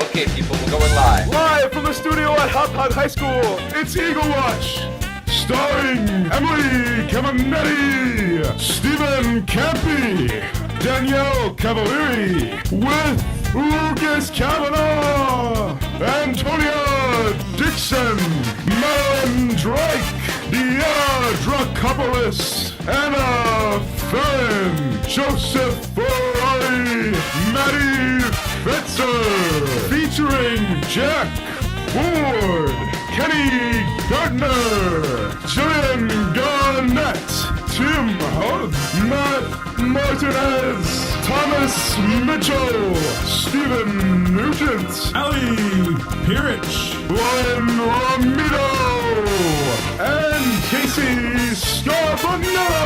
Okay, people, we're going live. Live from the studio at Hop Hog High School, it's Eagle Watch. Starring Emily Cavanetti, Stephen Campy, Danielle Cavalieri, with Lucas Kavanaugh, Antonia Dixon, Marilyn Drake, Deanna Dracopoulos, Anna Fern, Joseph Ferrari, Maddie Fetzer, featuring Jack Ward, Kenny Gardner, Jillian Garnett, Tim Hug, Matt Martinez, Thomas Mitchell, Stephen Nugent, Ali Pirich, Ryan Romito, and Casey Scarpanella.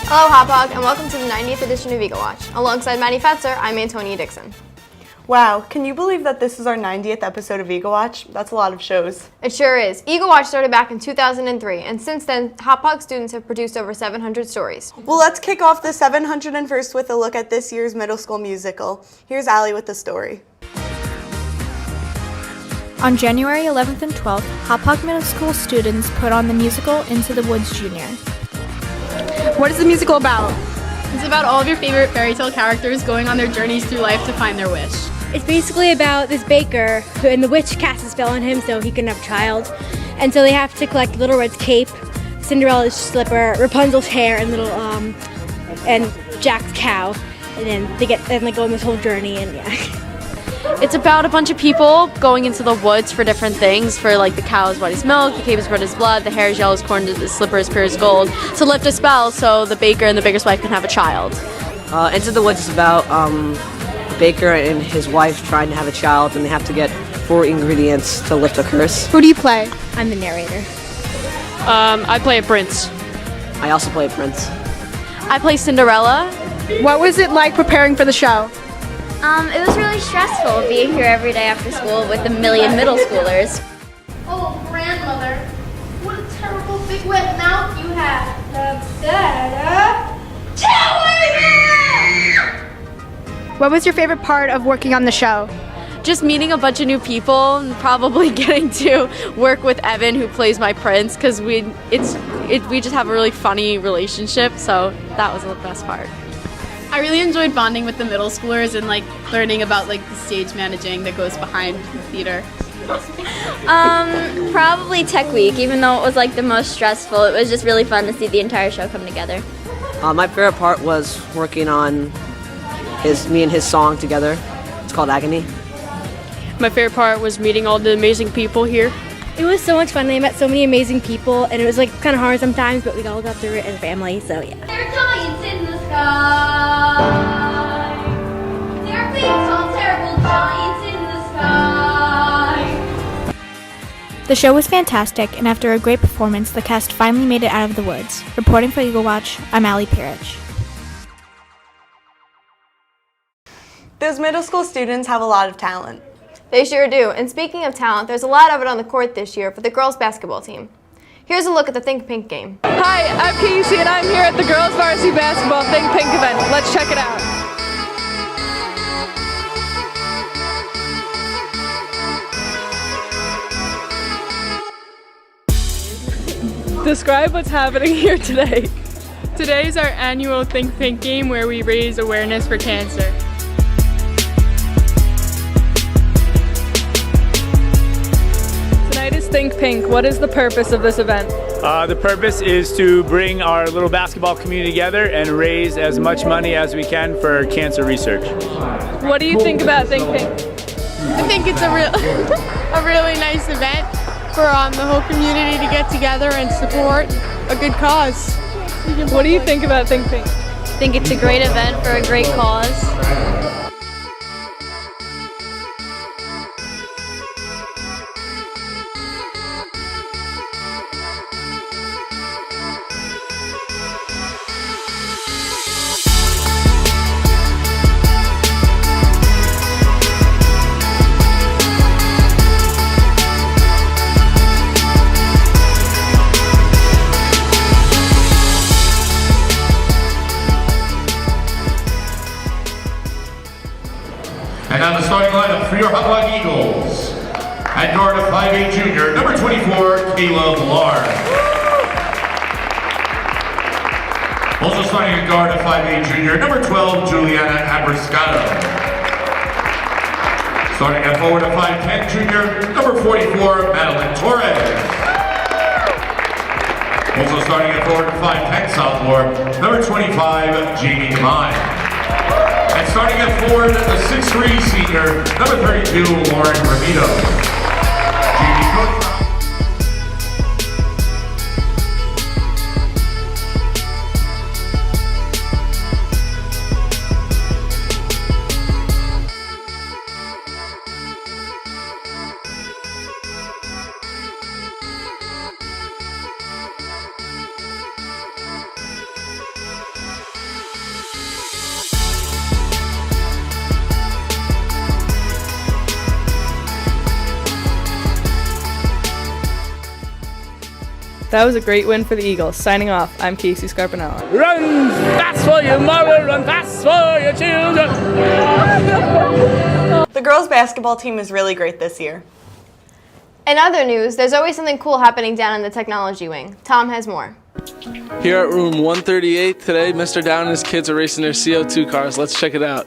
Hello, Hop Hog, and welcome to the 90th edition of Eagle Watch. Alongside Maddie Fetzer, I'm Antonia Dixon. Wow, can you believe that this is our 90th episode of Eagle Watch? That's a lot of shows. It sure is. Eagle Watch started back in 2003, and since then, Hop Hog students have produced over 700 stories. Well, let's kick off the 701st with a look at this year's middle school musical. Here's Allie with the story. On January 11th and 12th, Hop Hog Middle School students put on the musical Into the Woods Junior. What is the musical about? It's about all of your favorite fairy tale characters going on their journeys through life to find their wish. It's basically about this baker who, and the witch casts a spell on him so he can have a child. And so they have to collect Little Red's cape, Cinderella's slipper, Rapunzel's hair, and and Jack's cow. And then they go on this whole journey, and yeah. It's about a bunch of people going into the woods for different things. For like the cow is what is milk, the cape is what is blood, the hair is yellow as corn, the slipper is pure as gold. To lift a spell so the baker and the baker's wife can have a child. Into the Woods is about the baker and his wife trying to have a child, and they have to get 4 ingredients to lift a curse. Who do you play? I'm the narrator. I play a prince. I also play a prince. I play Cinderella. What was it like preparing for the show? It was really stressful being here every day after school with a million middle schoolers. Oh, grandmother, what a terrible big wet mouth you have. What was your favorite part of working on the show? Just meeting a bunch of new people and probably getting to work with Evan, who plays my prince, because we just have a really funny relationship, so that was the best part. I really enjoyed bonding with the middle schoolers and like learning about like the stage managing that goes behind the theater. Probably Tech Week, even though it was like the most stressful. It was just really fun to see the entire show come together. My favorite part was working on me and his song together. It's called Agony. My favorite part was meeting all the amazing people here. It was so much fun. I met so many amazing people, and it was like kind of hard sometimes, but we all got through it as a family, so yeah. There are giants in the sky. There are big, tall, terrible giants in the sky. The show was fantastic, and after a great performance, the cast finally made it out of the woods. Reporting for Eagle Watch, I'm Ali Pirich. Those middle school students have a lot of talent. They sure do, and speaking of talent, there's a lot of it on the court this year for the girls' basketball team. Here's a look at the Think Pink game. Hi, I'm Casey, and I'm here at the girls' varsity basketball Think Pink event. Let's check it out. Describe what's happening here today. Today is our annual Think Pink game where we raise awareness for cancer. Tonight is Think Pink. What is the purpose of this event? The purpose is to bring our little basketball community together and raise as much money as we can for cancer research. What do you think about Think Pink? I think it's a really nice event for the whole community to get together and support a good cause. What do you think about Think Pink? I think it's a great event for a great cause. now the starting lineup for your Hauppauge Eagles. At guard, a 5'8" junior, number 24, Caleb Lark. Also starting at guard, a 5'8" junior, number 12, Juliana Abrascato. Starting at forward, a 5'10" junior, number 44, Madeline Torres. Also starting at forward, a 5'10" sophomore, number 25, Jamie Devine. And starting at forward, a 6'3" senior, number 32, Lauren Ramito. Jamie Coach. That was a great win for the Eagles. Signing off, I'm Casey Scarpinella. Run fast for your mother, run fast for your children. The girls' basketball team is really great this year. In other news, there's always something cool happening down in the technology wing. Tom has more. Here at room 138 today, Mr. Down and his kids are racing their CO2 cars. Let's check it out.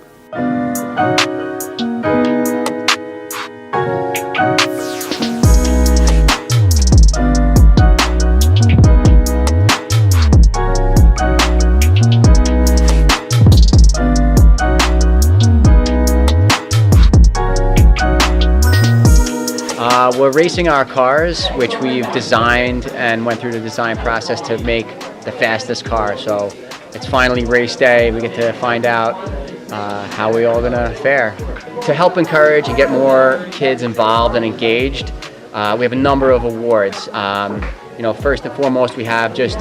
We're racing our cars, which we've designed and went through the design process to make the fastest car. So it's finally race day. We get to find out how we all gonna fare. To help encourage and get more kids involved and engaged, we have a number of awards. First and foremost, we have just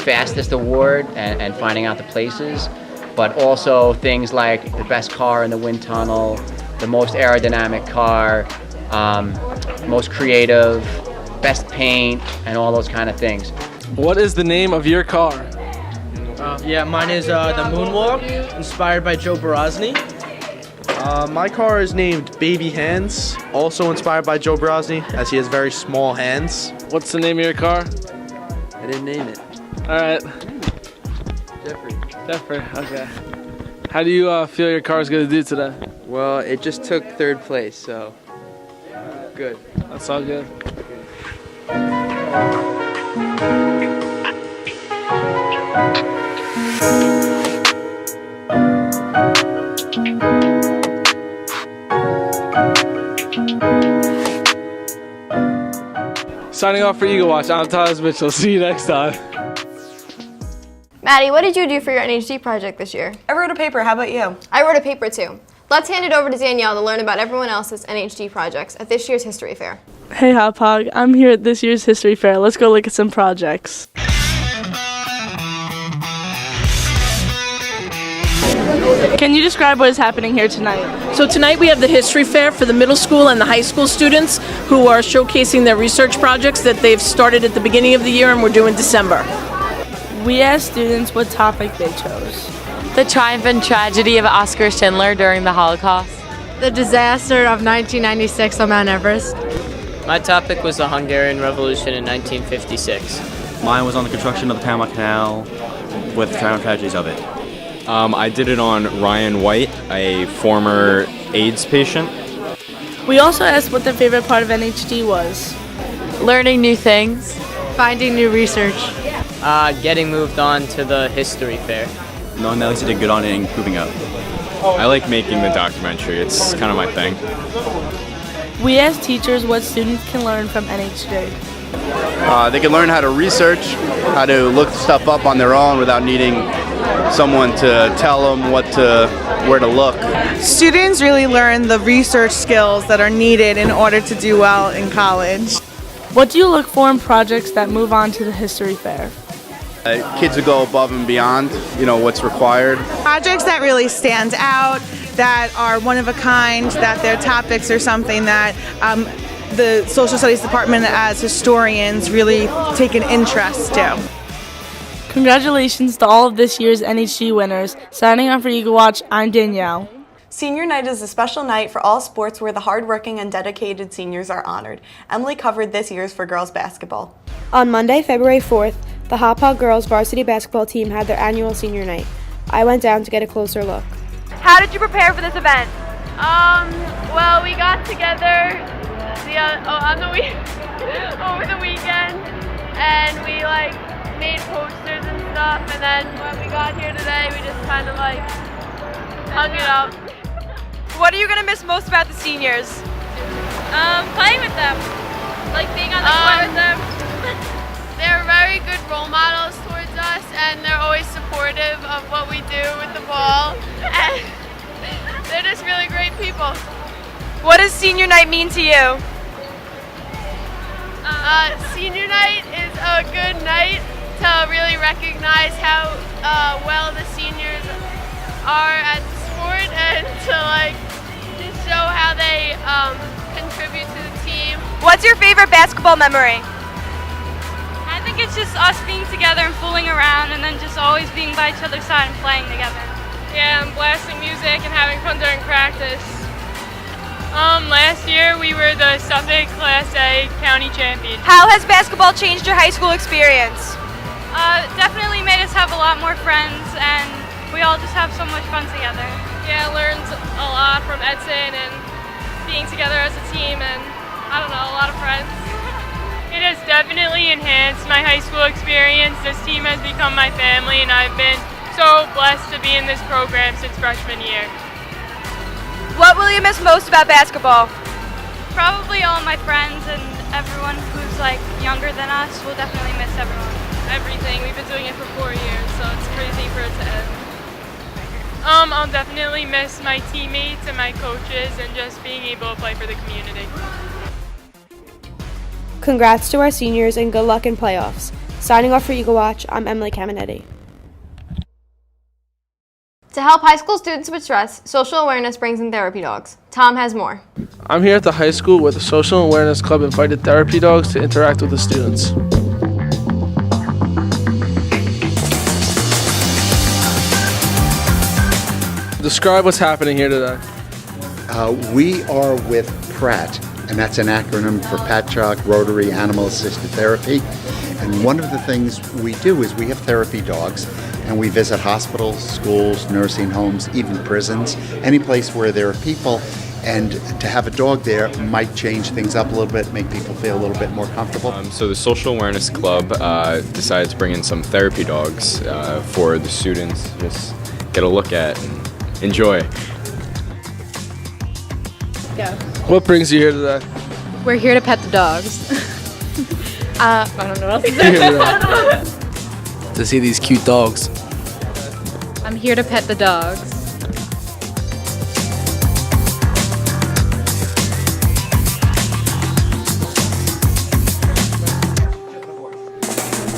fastest award and finding out the places, but also things like the best car in the wind tunnel, the most aerodynamic car, most creative, best paint, and all those kind of things. What is the name of your car? Mine is the Moonwalk, inspired by Joe Borozny. My car is named Baby Hands, also inspired by Joe Borozny, as he has very small hands. What's the name of your car? I didn't name it. All right. Jeffrey, okay. How do you feel your car's gonna do today? Well, it just took third place, so good. That's all good. Signing off for Eagle Watch, I'm Thomas Mitchell. See you next time. Maddie, what did you do for your NHG project this year? I wrote a paper. How about you? I wrote a paper too. Let's hand it over to Danielle to learn about everyone else's NHG projects at this year's History Fair. Hey Hauppauge, I'm here at this year's History Fair. Let's go look at some projects. Can you describe what is happening here tonight? So tonight we have the History Fair for the middle school and the high school students who are showcasing their research projects that they've started at the beginning of the year and we're due in December. We asked students what topic they chose. The triumph and tragedy of Oskar Schindler during the Holocaust. The disaster of 1996 on Mount Everest. My topic was the Hungarian Revolution in 1956. Mine was on the construction of the Panama Canal with the triumph tragedies of it. I did it on Ryan White, a former AIDS patient. We also asked what their favorite part of NHG was. Learning new things. Finding new research. Getting moved on to the History Fair. Knowing that at least I did good on it and improving up. I like making the documentary. It's kind of my thing. We asked teachers what students can learn from NHG. They can learn how to research, how to look stuff up on their own without needing someone to tell them where to look. Students really learn the research skills that are needed in order to do well in college. What do you look for in projects that move on to the History Fair? Kids who go above and beyond, what's required. Projects that really stand out, that are one of a kind, that their topics are something that the Social Studies Department as historians really take an interest to. Congratulations to all of this year's NHG winners. Signing on for Eagle Watch, I'm Danielle. Senior night is a special night for all sports where the hardworking and dedicated seniors are honored. Emily covered this year's for girls basketball. On Monday, February 4th, the Hauppauge girls varsity basketball team had their annual senior night. I went down to get a closer look. How did you prepare for this event? Well, we got together over the weekend, and we made posters and stuff. And then when we got here today, we just kind of hung it up. What are you gonna miss most about the seniors? Playing with them, being on the court with them. They're very good role models towards us, and they're always supportive of what we do with the ball. And they're just really great people. What does senior night mean to you? Senior night is a good night to really recognize how well the seniors are at the sport, and to just show how they contribute to the team. What's your favorite basketball memory? I think it's just us being together and fooling around, and then just always being by each other's side and playing together. Yeah, and blasting music and having fun during practice. Last year we were the Suffolk Class A county champion. How has basketball changed your high school experience? Definitely made us have a lot more friends, and we all just have so much fun together. Yeah, learned a lot from Edson and being together as a team, and a lot of friends. It has definitely enhanced my high school experience. This team has become my family, and I've been so blessed to be in this program since freshman year. What will you miss most about basketball? Probably all my friends and everyone who's younger than us. We'll definitely miss everyone. Everything. We've been doing it for 4 years, so it's crazy for it to end. I'll definitely miss my teammates and my coaches, and just being able to play for the community. Congrats to our seniors and good luck in playoffs. Signing off for Eagle Watch, I'm Emily Caminetti. To help high school students with stress, Social Awareness brings in therapy dogs. Tom has more. I'm here at the high school where the Social Awareness Club invited therapy dogs to interact with the students. Describe what's happening here today. We are with PRAT, and that's an acronym for Patchogue Rotary Animal Assisted Therapy. And one of the things we do is we have therapy dogs, and we visit hospitals, schools, nursing homes, even prisons, any place where there are people. And to have a dog there might change things up a little bit, make people feel a little bit more comfortable. So the Social Awareness Club decided to bring in some therapy dogs for the students to just get a look at and enjoy. Go. What brings you here today? We're here to pet the dogs. I don't know what else to say. To see these cute dogs. I'm here to pet the dogs.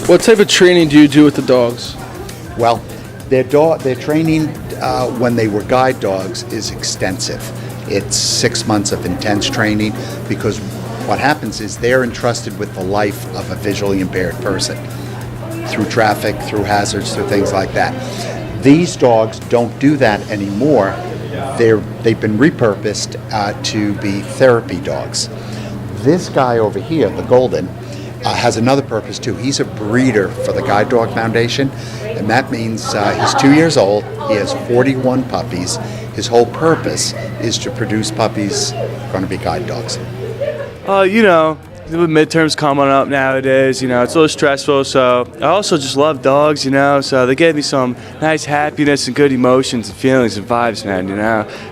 What type of training do you do with the dogs? Well, their training when they were guide dogs is extensive. It's 6 months of intense training, because what happens is they're entrusted with the life of a visually impaired person through traffic, through hazards, through things like that. These dogs don't do that anymore. They've been repurposed to be therapy dogs. This guy over here, the Golden, has another purpose too. He's a breeder for the Guide Dog Foundation, and that means he's 2 years old. He has 41 puppies. His whole purpose is to produce puppies going to be guide dogs. The midterms coming up nowadays, it's a little stressful, so I also just love dogs, so they gave me some nice happiness and good emotions and feelings and vibes, man,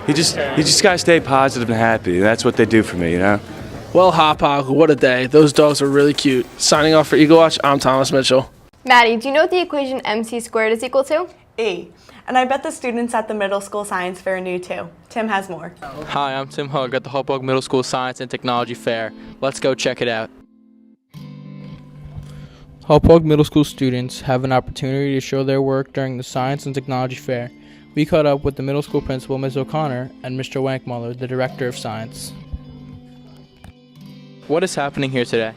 You just gotta stay positive and happy. That's what they do for me, Well, Hauppauge, what a day. Those dogs are really cute. Signing off for Eagle Watch, I'm Thomas Mitchell. Maddie, do you know what the equation MC squared is equal to? E. And I bet the students at the middle school science fair knew too. Tim has more. Hi, I'm Tim Hug at the Hauppauge Middle School Science and Technology Fair. Let's go check it out. Hauppauge Middle School students have an opportunity to show their work during the Science and Technology Fair. We caught up with the middle school principal, Ms. O'Connor, and Mr. Wankmuller, the director of science. What is happening here today?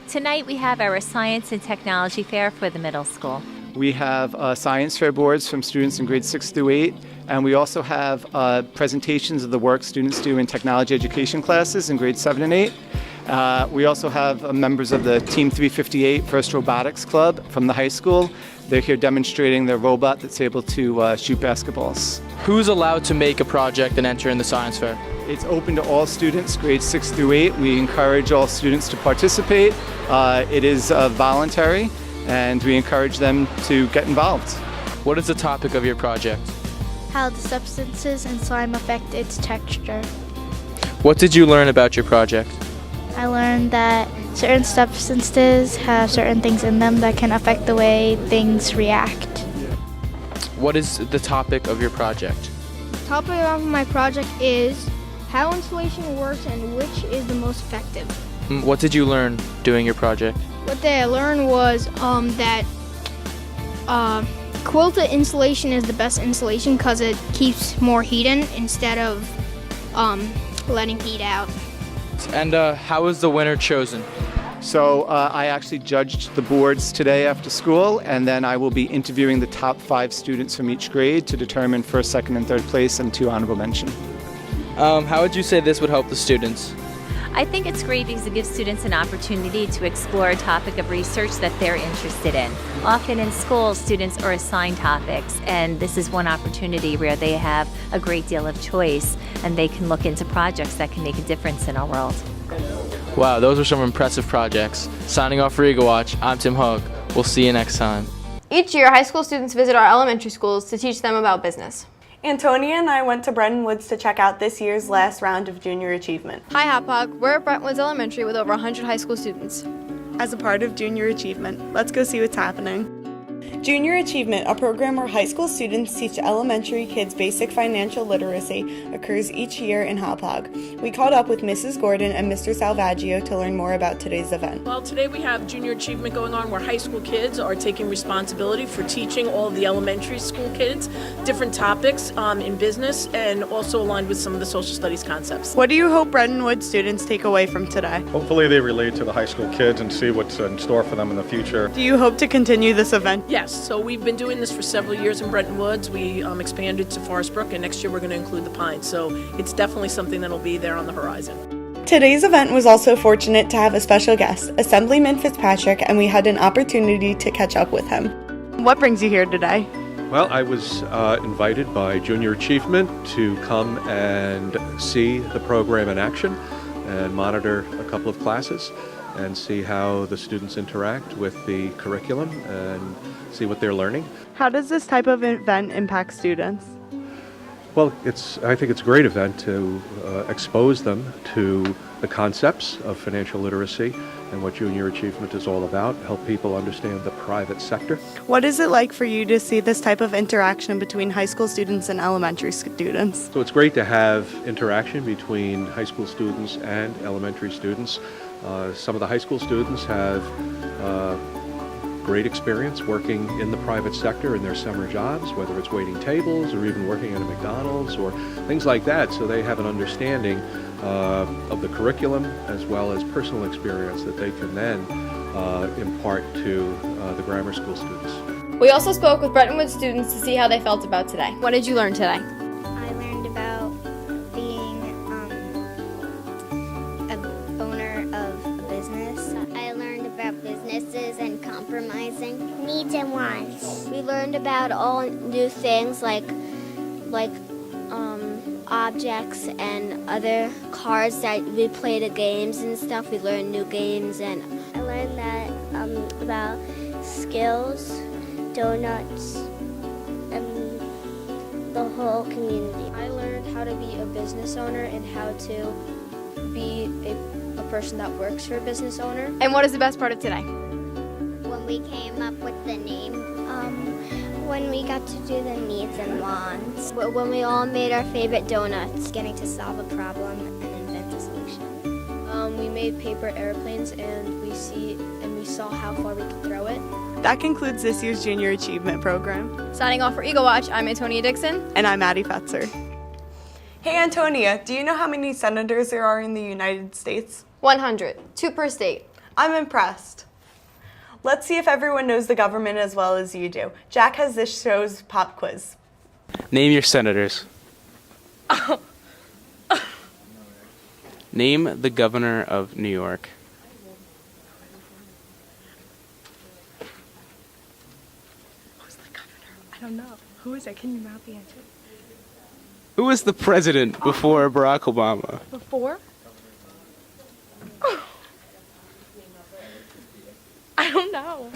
Tonight we have our Science and Technology Fair for the middle school. We have science fair boards from students in grades 6 through 8, and we also have presentations of the work students do in technology education classes in grades 7 and 8. We also have members of the Team 358 First Robotics Club from the high school. They're here demonstrating their robot that's able to shoot basketballs. Who's allowed to make a project and enter in the science fair? It's open to all students, grades 6 through 8. We encourage all students to participate. It is voluntary, and we encourage them to get involved. What is the topic of your project? How the substances in slime affect its texture. What did you learn about your project? I learned that certain substances have certain things in them that can affect the way things react. What is the topic of your project? The topic of my project is how insulation works and which is the most effective. What did you learn doing your project? What I learned was that quilted insulation is the best insulation because it keeps more heat in instead of letting heat out. And how was the winner chosen? So I actually judged the boards today after school, and then I will be interviewing the top 5 students from each grade to determine first, second, and third place and 2 honorable mention. How would you say this would help the students? I think it's great because it gives students an opportunity to explore a topic of research that they're interested in. Often in school, students are assigned topics, and this is one opportunity where they have a great deal of choice and they can look into projects that can make a difference in our world. Wow, those were some impressive projects. Signing off for Eagle Watch, I'm Tim Hug. We'll see you next time. Each year, high school students visit our elementary schools to teach them about business. Antonia and I went to Bretton Woods to check out this year's last round of Junior Achievement. Hi Hauppauge, we're at Bretton Woods Elementary with over 100 high school students. As a part of Junior Achievement, let's go see what's happening. Junior Achievement, a program where high school students teach elementary kids basic financial literacy, occurs each year in Hauppauge. We caught up with Mrs. Gordon and Mr. Salvaggio to learn more about today's event. Well, today we have Junior Achievement going on where high school kids are taking responsibility for teaching all of the elementary school kids different topics in business and also aligned with some of the social studies concepts. What do you hope Bretton Woods students take away from today? Hopefully they relate to the high school kids and see what's in store for them in the future. Do you hope to continue this event? Yes. So we've been doing this for several years in Bretton Woods. We expanded to Forest Brook, and next year we're going to include the Pines. So it's definitely something that'll be there on the horizon. Today's event was also fortunate to have a special guest, Assemblyman Fitzpatrick, and we had an opportunity to catch up with him. What brings you here today? Well, I was invited by Junior Achievement to come and see the program in action and monitor a couple of classes and see how the students interact with the curriculum and see what they're learning. How does this type of event impact students? Well, I think it's a great event to expose them to the concepts of financial literacy and what Junior Achievement is all about, help people understand the private sector. What is it like for you to see this type of interaction between high school students and elementary students? So it's great to have interaction between high school students and elementary students. Some of the high school students have great experience working in the private sector in their summer jobs, whether it's waiting tables or even working at a McDonald's or things like that, so they have an understanding of the curriculum as well as personal experience that they can then impart to the grammar school students. We also spoke with Bretton Woods students to see how they felt about today. What did you learn today? I learned about being a owner of a business. I learned about businesses and compromising. Needs and wants. We learned about all new things like objects and other cards that we play the games and stuff. We learned new games, and I learned that about skills, donuts, and the whole community. I learned how to be a business owner and how to be a person that works for a business owner. And what is the best part of today? When we came up with the name, when we got to do the needs and wants, when we all made our favorite donuts, getting to solve a problem and invent a solution. We made paper airplanes and we saw how far we could throw it. That concludes this year's Junior Achievement Program. Signing off for Eagle Watch, I'm Antonia Dixon. And I'm Addie Fetzer. Hey Antonia, do you know how many senators there are in the United States? 100, 2 per state. I'm impressed. Let's see if everyone knows the government as well as you do. Jack has this show's pop quiz. Name your senators. Name the governor of New York. Who's the governor? I don't know. Who is it? Can you mouth the answer? Who was the president before Barack Obama? Before? I don't know.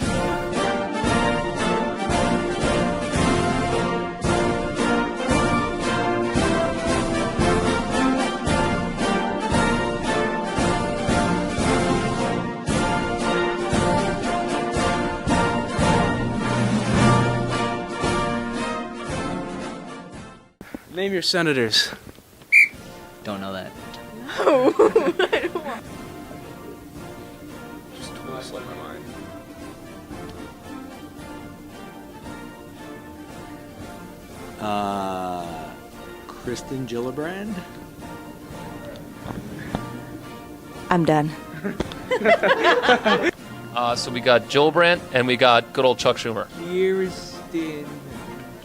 Name your senators. Don't know that. No. I don't want. Just totally slipped my mind. Kristen Gillibrand? I'm done. So we got Gillibrand and we got good old Chuck Schumer. Kirsten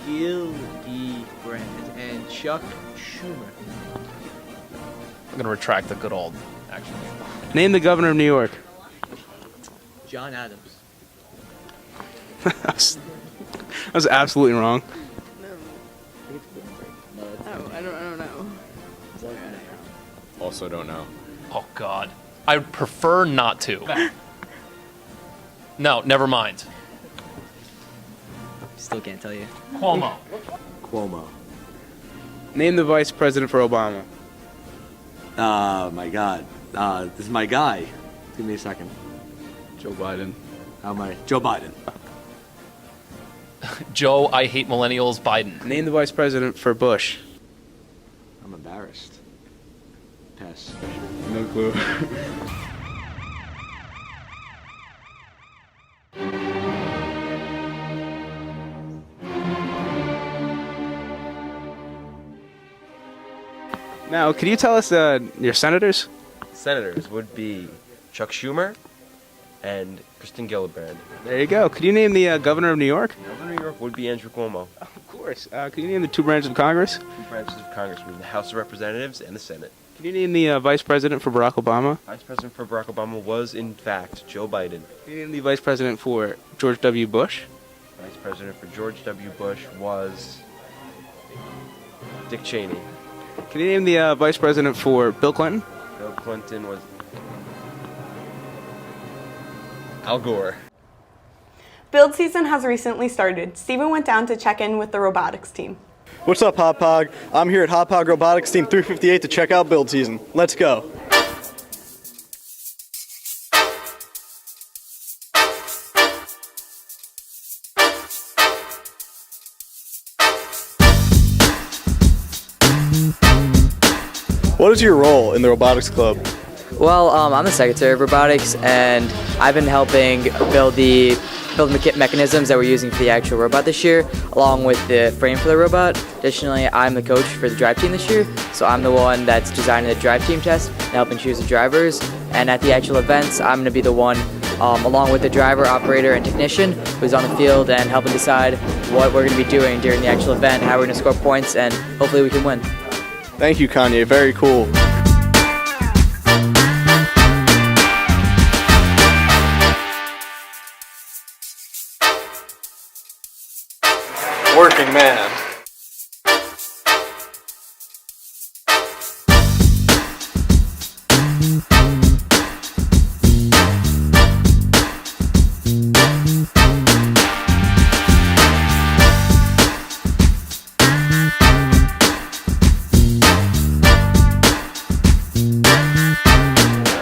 Gillibrand and Chuck Schumer. I'm gonna retract the good old, actually. Name the governor of New York. John Adams. That was absolutely wrong. I don't know. Also don't know. Oh God, I would prefer not to. No, never mind. Still can't tell you. Cuomo. Cuomo. Name the vice president for Obama. My God. This is my guy. Give me a second. Joe Biden. How am I? Joe Biden. Joe, I hate millennials, Biden. Name the vice president for Bush. I'm embarrassed. Pass. No clue. Now, can you tell us your senators? Senators would be Chuck Schumer and Kristen Gillibrand. There you go. Could you name the governor of New York? Governor of New York would be Andrew Cuomo. Of course. Could you name the two branches of Congress? Two branches of Congress would be the House of Representatives and the Senate. Can you name the vice president for Barack Obama? Vice President for Barack Obama was, in fact, Joe Biden. Can you name the vice president for George W. Bush? Vice President for George W. Bush was Dick Cheney. Can you name the vice president for Bill Clinton? Bill Clinton was Al Gore. Build season has recently started. Steven went down to check in with the robotics team. What's up, Hop Hog? I'm here at Hop Hog Robotics Team 358 to check out build season. Let's go. What is your role in the robotics club? Well, I'm the secretary of robotics, and I've been helping build the mechanisms that we're using for the actual robot this year, along with the frame for the robot. Additionally, I'm the coach for the drive team this year, so I'm the one that's designing the drive team test and helping choose the drivers. And at the actual events, I'm going to be the one, along with the driver, operator, and technician, who's on the field and helping decide what we're going to be doing during the actual event, how we're going to score points, and hopefully we can win. Thank you, Kanye. Very cool. Working man.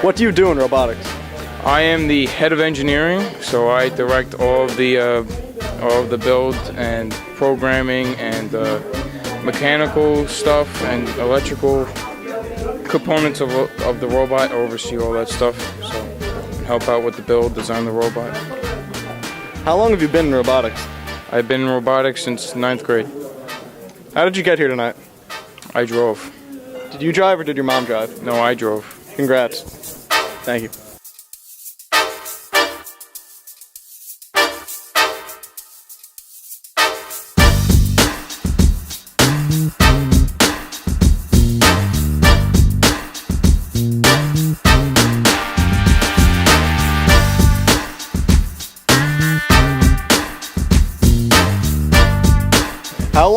What do you do in robotics? I am the head of engineering, so I direct all of the build and programming and mechanical stuff and electrical components of the robot. I oversee all that stuff, so help out with the build, design the robot. How long have you been in robotics? I've been in robotics since 9th grade. How did you get here tonight? I drove. Did you drive or did your mom drive? No, I drove. Congrats. Thank you.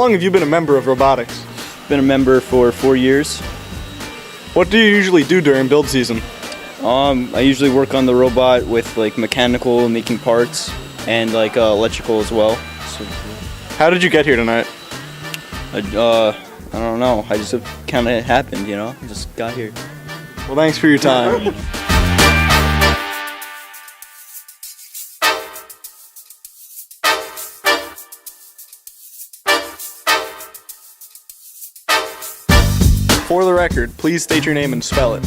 long have you been a member of robotics? Been a member for 4 years. What do you usually do during build season? I usually work on the robot with like mechanical, making parts, and like electrical as well. So, how did you get here tonight? I don't know. I just kind of happened, you know. I just got here. Well, thanks for your time. For the record, please state your name and spell it.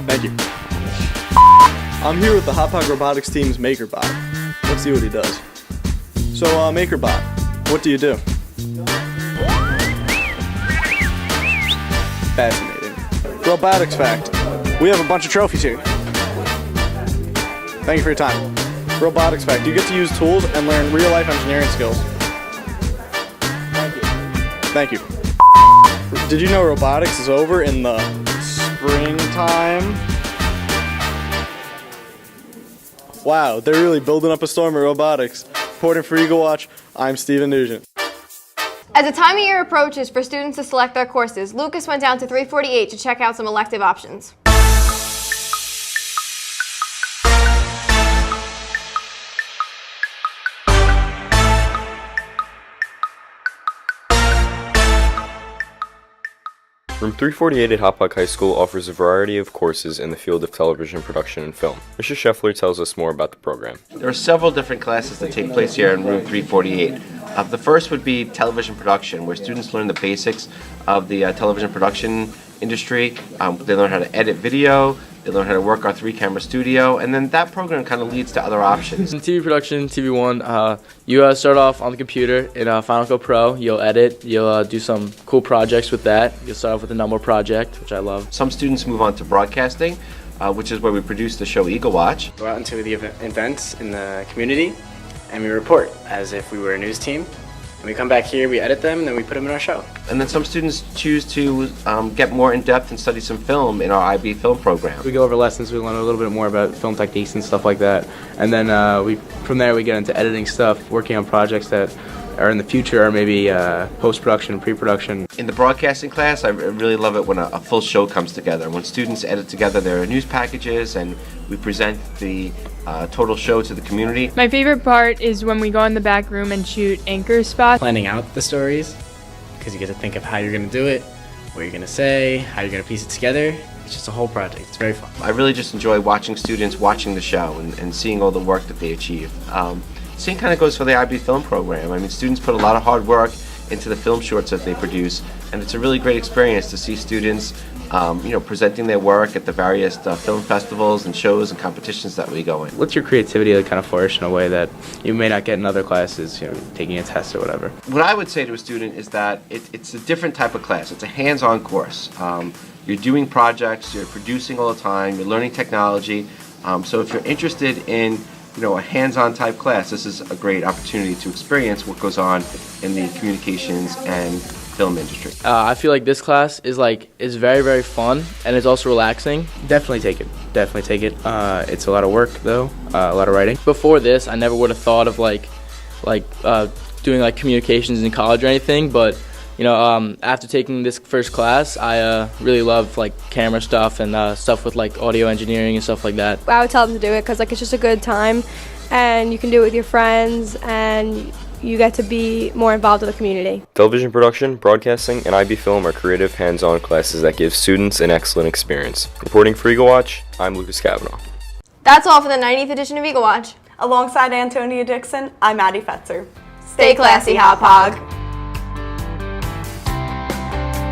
Thank you. I'm here with the Hauppauge Robotics team's MakerBot. Let's see what he does. So, MakerBot, what do you do? Fascinating. Robotics fact. We have a bunch of trophies here. Thank you for your time. Robotics fact. You get to use tools and learn real-life engineering skills. Thank you. Did you know robotics is over in the springtime? Wow, they're really building up a storm of robotics. Reporting for Eagle Watch, I'm Steven Nugent. As the time of year approaches for students to select their courses, Lucas went down to 348 to check out some elective options. Room 348 at Hauppauge High School offers a variety of courses in the field of television production and film. Mr. Scheffler tells us more about the program. There are several different classes that take place here in room 348. The first would be television production, where students learn the basics of the television production industry. They learn how to edit video, they learn how to work our 3-camera studio, and then that program kind of leads to other options. In TV production, TV One, you start off on the computer in Final Cut Pro. You'll edit, you'll do some cool projects with that. You'll start off with a number project, which I love. Some students move on to broadcasting, which is where we produce the show Eagle Watch. Go out into the events in the community, and we report as if we were a news team. And we come back here, we edit them, and then we put them in our show. And then some students choose to get more in-depth and study some film in our IB film program. We go over lessons, we learn a little bit more about film techniques and stuff like that. And then from there we get into editing stuff, working on projects that are in the future, or maybe post-production, pre-production. In the broadcasting class, I really love it when a full show comes together. When students edit together their news packages and we present the total show to the community. My favorite part is when we go in the back room and shoot anchor spots. Planning out the stories, because you get to think of how you're going to do it, what you're going to say, how you're going to piece it together. It's just a whole project. It's very fun. I really just enjoy watching students watching the show and seeing all the work that they achieve. Same kind of goes for the IB film program. I mean, students put a lot of hard work into the film shorts that they produce, and it's a really great experience to see students presenting their work at the various film festivals and shows and competitions that we go in. Lets your creativity to kind of flourish in a way that you may not get in other classes, taking a test or whatever. What I would say to a student is that it's a different type of class. It's a hands-on course. You're doing projects, you're producing all the time, you're learning technology. So if you're interested in a hands-on type class, this is a great opportunity to experience what goes on in the communications and film industry. I feel like this class is very, very fun, and it's also relaxing. Definitely take it. Definitely take it. It's a lot of work though, a lot of writing. Before this, I never would have thought of doing communications in college or anything, but after taking this first class, I really love camera stuff and stuff with audio engineering and stuff like that. I would tell them to do it because it's just a good time, and you can do it with your friends, and you get to be more involved with the community. Television production, broadcasting, and IB film are creative, hands-on classes that give students an excellent experience. Reporting for Eagle Watch, I'm Lucas Kavanaugh. That's all for the 90th edition of Eagle Watch. Alongside Antonia Dixon, I'm Addie Fetzer. Stay classy, Hauppauge.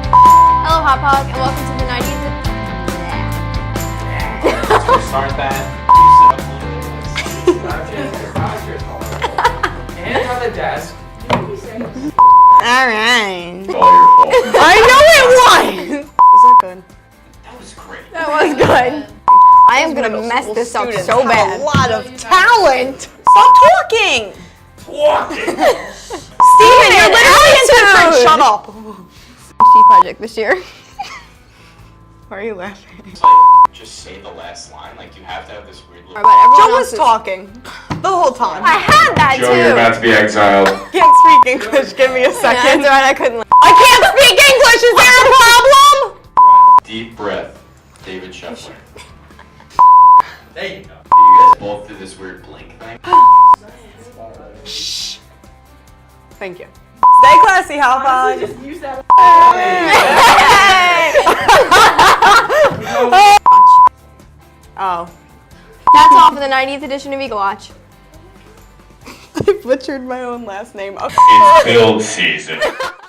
Hello, Hauppauge, and welcome to the 90th. Start that. Hands on the desk. Alright. It's all your fault. I know it was! Is that good? That was great. That was good. I am going to mess this up so bad. A lot of talent. Stop talking! Steven, you're literally in different. Shut up. Project this year. Why are you laughing? Just say the last line. You have to have this weird look. Joe was talking. the whole time. I had that Joe, too. you're about to be exiled. Can't speak English. Give me a second. That's right, I couldn't. I can't speak English. Is there a problem? Deep breath. David Shuffler. There you go. You guys both do this weird blink thing. Shh. Thank you. Stay classy, Hopog. Just use that. Oh. That's all for the 90th edition of Eagle Watch. I butchered my own last name. Okay. It's build season.